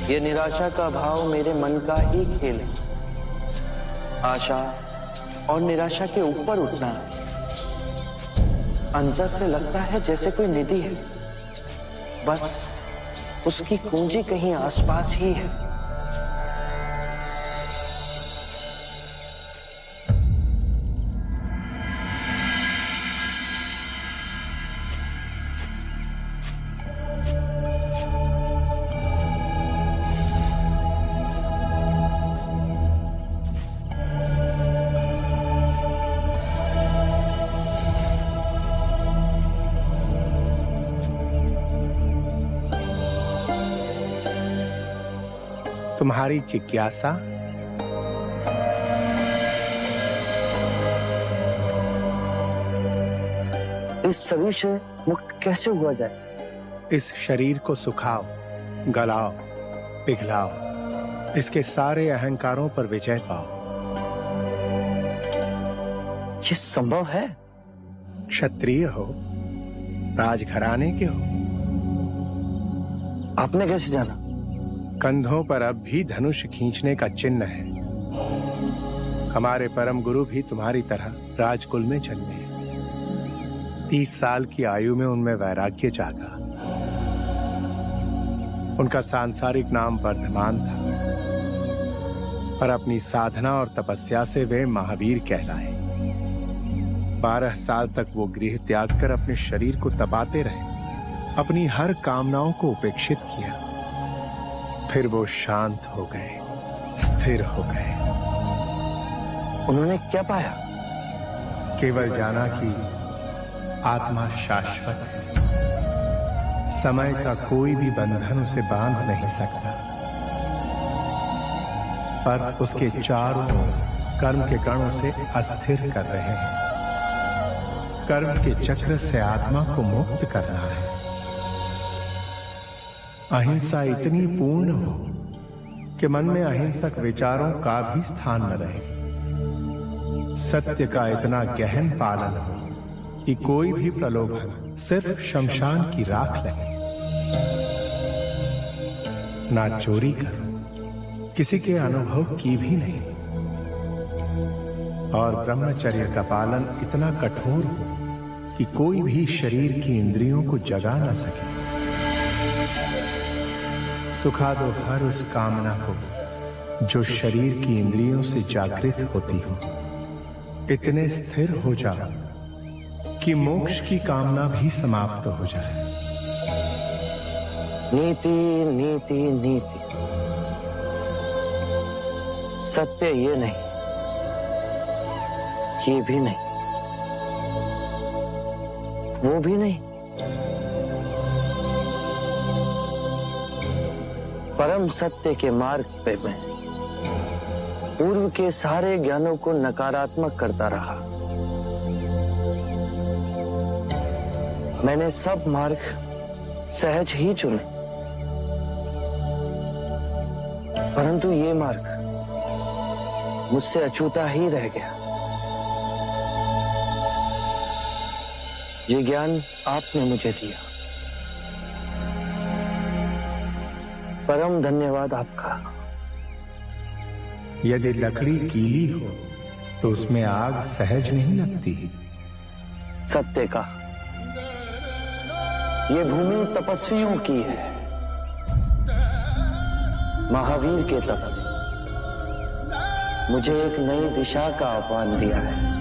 ये निराशा का भाव मेरे मन का ही खेल है। आशा और निराशा के ऊपर उठना अंदर से लगता है जैसे कोई निधि है, बस उसकी कुंजी कहीं आसपास ही है। तुम्हारी जिज्ञासा इस शरीर से मुक्त कैसे हुआ जाए? इस शरीर को सुखाओ, गलाओ, पिघलाओ, इसके सारे अहंकारों पर विजय पाओ। ये संभव है? क्षत्रिय हो, राजघराने के हो। आपने कैसे जाना? कंधों पर अब भी धनुष खींचने का चिन्ह है। हमारे परम गुरु भी तुम्हारी तरह राजकुल में जन्मे हैं। 30 साल की आयु में उनमें वैराग्य जागा। उनका सांसारिक नाम वर्धमान था, पर अपनी साधना और तपस्या से वे महावीर कहलाए। 12 साल तक वो गृह त्याग कर अपने शरीर को तपाते रहे, अपनी हर कामनाओं को उपेक्षित किया। फिर वो शांत हो गए, स्थिर हो गए। उन्होंने क्या पाया? केवल जाना कि आत्मा शाश्वत है, समय का कोई भी बंधन उसे बांध नहीं सकता। पर उसके चारों ओर कर्म के कण उसे अस्थिर कर रहे हैं। कर्म के चक्र से आत्मा को मुक्त करना है। अहिंसा इतनी पूर्ण हो कि मन में अहिंसक विचारों का भी स्थान न रहे। सत्य का इतना गहन पालन हो कि कोई भी प्रलोभन सिर्फ शमशान की राख लगे। ना चोरी करो, किसी के अनुभव की भी नहीं। और ब्रह्मचर्य का पालन इतना कठोर हो कि कोई भी शरीर की इंद्रियों को जगा न सके। सुखा दो हर उस कामना को जो शरीर की इंद्रियों से जागृत होती हो। इतने स्थिर हो जाओ कि मोक्ष की कामना भी समाप्त हो जाए। नीति नीति नीति। सत्य ये नहीं, ये भी नहीं, वो भी नहीं। परम सत्य के मार्ग पे मैं पूर्व के सारे ज्ञानों को नकारात्मक करता रहा। मैंने सब मार्ग सहज ही चुने, परंतु ये मार्ग मुझसे अछूता ही रह गया। ये ज्ञान आपने मुझे दिया, परम धन्यवाद आपका। यदि लकड़ी गीली हो तो उसमें आग सहज नहीं लगती। सत्य का ये भूमि तपस्वियों की है। महावीर के तप ने मुझे एक नई दिशा का आह्वान दिया है।